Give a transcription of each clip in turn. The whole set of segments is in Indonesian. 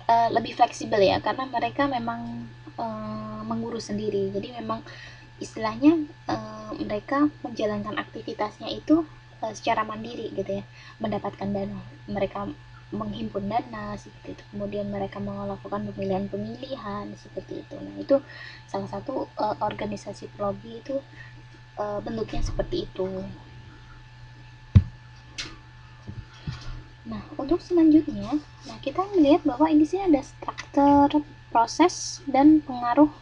lebih fleksibel ya, karena mereka memang mengurus sendiri. Jadi memang istilahnya mereka menjalankan aktivitasnya itu secara mandiri gitu ya, mendapatkan dana, mereka menghimpun dana seperti itu, kemudian mereka melakukan pemilihan-pemilihan seperti itu. Nah, itu salah satu organisasi lobby itu bentuknya seperti itu. Nah, untuk selanjutnya, nah kita melihat bahwa di sini ada struktur, proses, dan pengaruh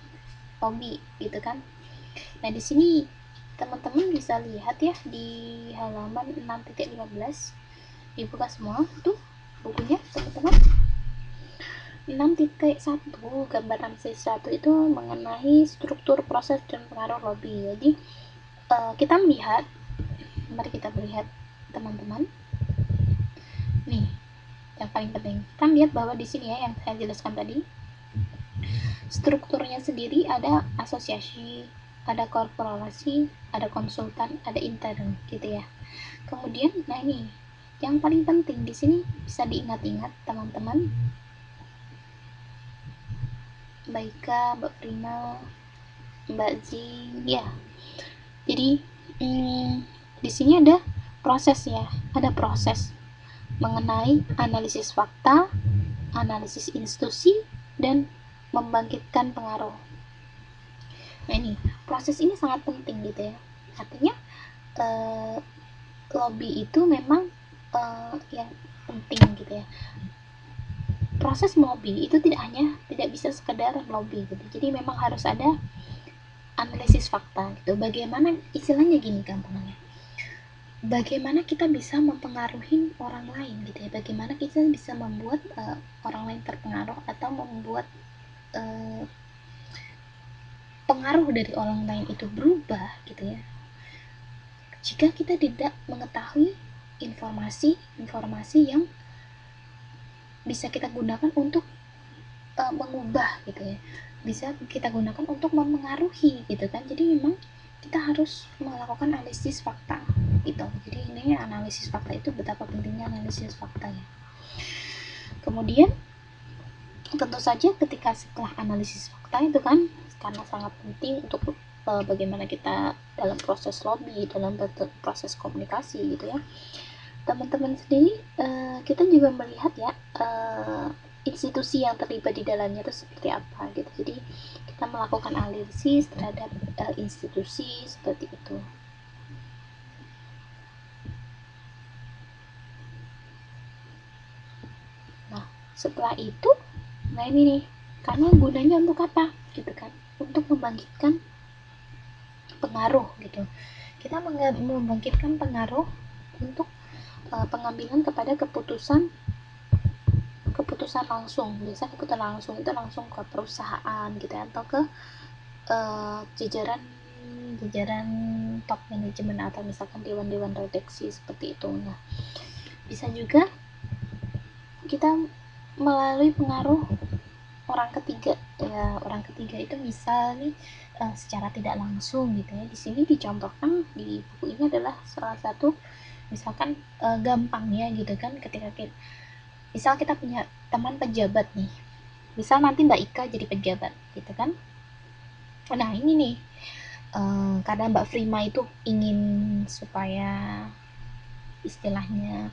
lobby gitu kan. Nah, di sini teman-teman bisa lihat ya di halaman 6.15, dibuka semua tuh bukunya teman-teman. 6.1 gambaran C1 itu mengenai struktur, proses, dan pengaruh lobby. Jadi kita melihat, mari kita melihat teman-teman. Nih, yang paling penting kita lihat bahwa di sini ya yang saya jelaskan tadi, strukturnya sendiri ada asosiasi, ada korporasi, ada konsultan, ada intern gitu ya. Kemudian, nah ini yang paling penting di sini bisa diingat-ingat teman-teman, Mbak Ika, Mbak Prima, Mbak Zing, ya. Jadi di sini ada prosesnya, ada proses mengenai analisis fakta, analisis institusi, dan membangkitkan pengaruh. Nah ini proses ini sangat penting gitu ya. Artinya lobby itu memang yang penting gitu ya. Proses lobby itu tidak bisa sekedar lobby gitu. Jadi memang harus ada analisis fakta gitu. Bagaimana istilahnya gini gampangnya. Bagaimana kita bisa mempengaruhi orang lain gitu ya. Bagaimana kita bisa membuat orang lain terpengaruh atau membuat pengaruh dari orang lain itu berubah gitu ya. Jika kita tidak mengetahui informasi-informasi yang bisa kita gunakan untuk mengubah gitu ya, bisa kita gunakan untuk mempengaruhi gitu kan. Jadi memang kita harus melakukan analisis fakta gitu. Jadi ini analisis fakta itu betapa pentingnya analisis fakta ya. Kemudian tentu saja ketika setelah analisis fakta itu kan karena sangat penting untuk bagaimana kita dalam proses lobby, dalam proses komunikasi gitu ya. Teman-teman sendiri kita juga melihat ya institusi yang terlibat di dalamnya itu seperti apa gitu. Jadi kita melakukan analisis terhadap institusi seperti itu. Nah, setelah itu, nah ini nih, karena gunanya untuk apa gitu kan? Untuk membangkitkan pengaruh gitu. Kita membangkitkan pengaruh untuk pengambilan kepada keputusan langsung. Biasanya keputusan langsung itu langsung ke perusahaan gitu ya, atau ke jajaran top manajemen atau misalkan dewan-dewan redaksi seperti itu. Nah, bisa juga kita melalui pengaruh orang ketiga ya. Orang ketiga itu misal nih secara tidak langsung gitu ya. Di sini dicontohkan di buku ini adalah salah satu misalkan gampang ya gitu kan, ketika misal kita punya teman pejabat nih, misal nanti Mbak Ika jadi pejabat gitu kan. Nah ini nih karena Mbak Prima itu ingin supaya istilahnya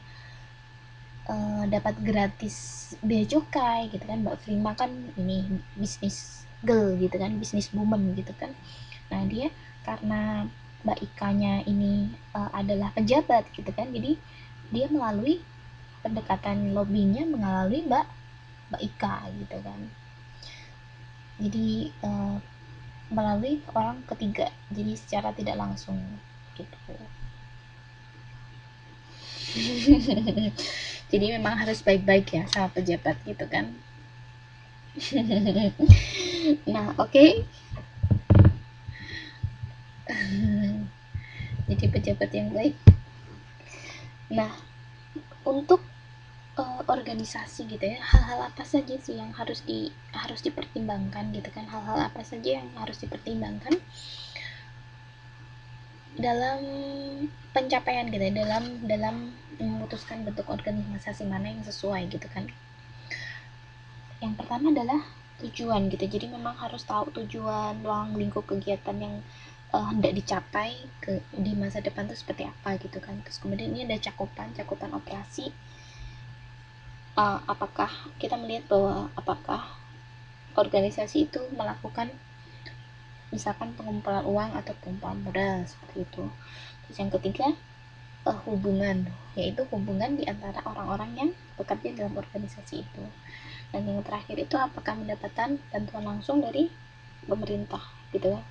dapat gratis bea cukai gitu kan. Mbak Prima kan ini bisnis girl gitu kan, bisnis woman gitu kan. Nah dia karena Mbak Ikanya ini adalah pejabat gitu kan, jadi dia melalui pendekatan lobbynya melalui Mbak Ika gitu kan. Jadi melalui orang ketiga, jadi secara tidak langsung gitu. Jadi memang harus baik-baik ya sama pejabat gitu kan. Nah oke. Jadi pejabat yang baik. Nah untuk organisasi gitu ya, hal-hal apa saja sih yang harus dipertimbangkan gitu kan, hal-hal apa saja yang harus dipertimbangkan dalam pencapaian gitu ya, dalam memutuskan bentuk organisasi mana yang sesuai gitu kan. Yang pertama adalah tujuan gitu. Jadi memang harus tahu tujuan, ruang lingkup kegiatan yang hendak dicapai di masa depan itu seperti apa gitu kan. Terus kemudian ini ada cakupan operasi. Apakah kita melihat bahwa apakah organisasi itu melakukan misalkan pengumpulan uang atau pengumpulan modal seperti itu. Terus yang ketiga hubungan, yaitu hubungan di antara orang-orang yang bekerja dalam organisasi itu. Dan yang terakhir itu apakah mendapatkan bantuan langsung dari pemerintah gitu ya.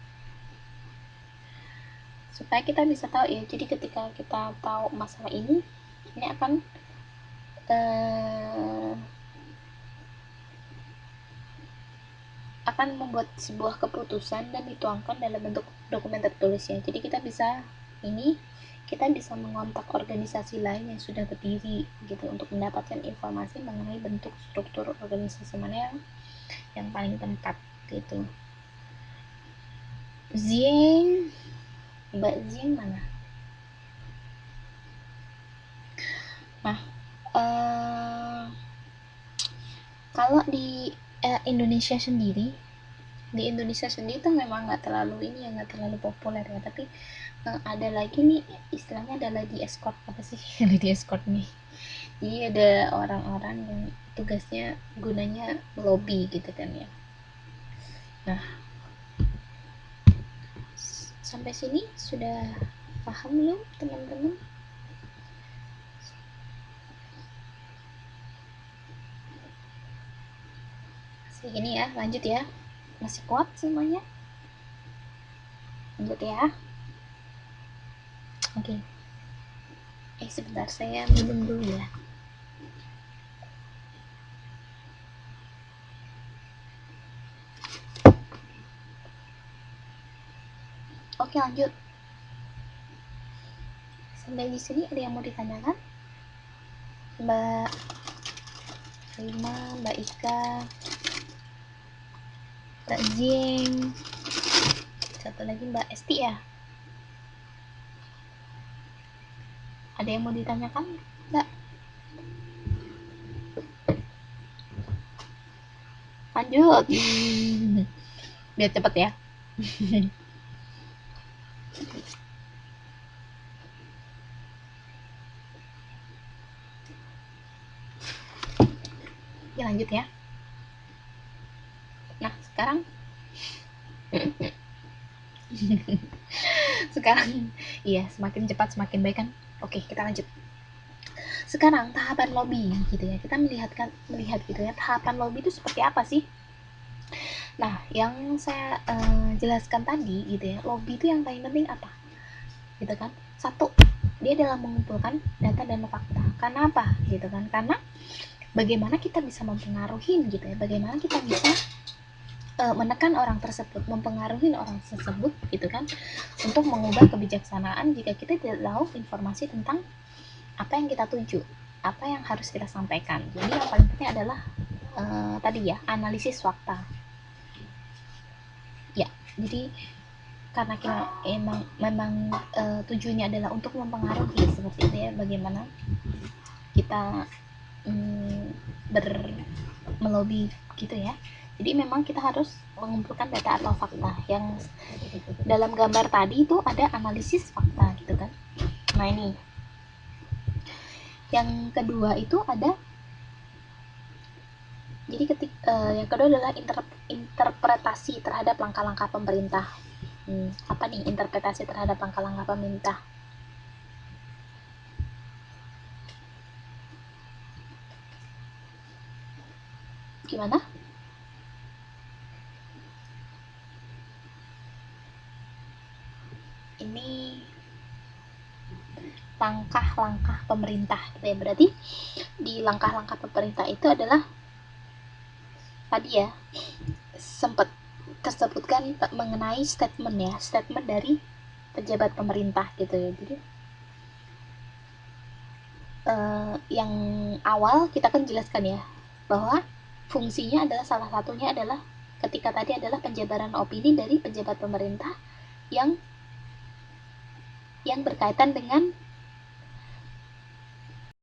Supaya kita bisa tahu ya, jadi ketika kita tahu masalah ini akan membuat sebuah keputusan dan dituangkan dalam bentuk dokumen tertulis ya. Jadi kita bisa mengontak organisasi lain yang sudah berdiri gitu untuk mendapatkan informasi mengenai bentuk struktur organisasi mana yang paling tepat gitu. Mbak Zing mana? Nah, kalau di Indonesia sendiri tuh memang nggak terlalu populer ya, tapi ada lagi nih istilahnya adalah di escort. Apa sih di escort nih? Jadi ada orang-orang yang tugasnya gunanya lobby gitu kan ya. Nah, sampai sini sudah paham belum teman-teman? Segini ya, lanjut ya. Masih kuat semuanya? Lanjut ya. Oke. Sebentar, saya minum dulu ya. Oke, lanjut. Sampai di sini ada yang mau ditanyakan? Mbak Rima, Mbak Ika, Mbak Jing, satu lagi Mbak Esti ya. Ada yang mau ditanyakan, Mbak? Lanjut. Biar cepet ya. Ya lanjut ya. Nah, sekarang iya, semakin cepat semakin baik kan. Oke, kita lanjut. Sekarang tahapan lobby gitu ya. Kita melihat gitu ya, tahapan lobby itu seperti apa sih? Nah, yang saya jelaskan tadi gitu ya, lobby itu yang paling penting apa? Gitu kan. Satu, dia adalah mengumpulkan data dan fakta. Karena apa? Gitu kan. Karena bagaimana kita bisa mempengaruhi gitu ya. Bagaimana kita bisa menekan orang tersebut, mempengaruhi orang tersebut gitu kan, untuk mengubah kebijaksanaan jika kita tidak tahu informasi tentang apa yang kita tuju, apa yang harus kita sampaikan. Jadi yang paling penting adalah tadi ya, analisis fakta ya. Jadi karena kita memang tujuannya adalah untuk mempengaruhi seperti itu ya, bagaimana kita melobi gitu ya. Jadi memang kita harus mengumpulkan data atau fakta. Yang dalam gambar tadi itu ada analisis fakta gitu kan. Nah ini yang kedua itu ada, jadi yang kedua adalah interpretasi terhadap langkah-langkah pemerintah. Apa nih interpretasi terhadap langkah-langkah pemerintah? Gimana? Ini langkah-langkah pemerintah gitu ya. Berarti di langkah-langkah pemerintah itu adalah tadi ya, sempat tersebutkan mengenai statement dari pejabat pemerintah gitu ya. Jadi yang awal kita kan jelaskan ya, bahwa fungsinya adalah salah satunya adalah ketika tadi adalah penjabaran opini dari pejabat pemerintah yang berkaitan dengan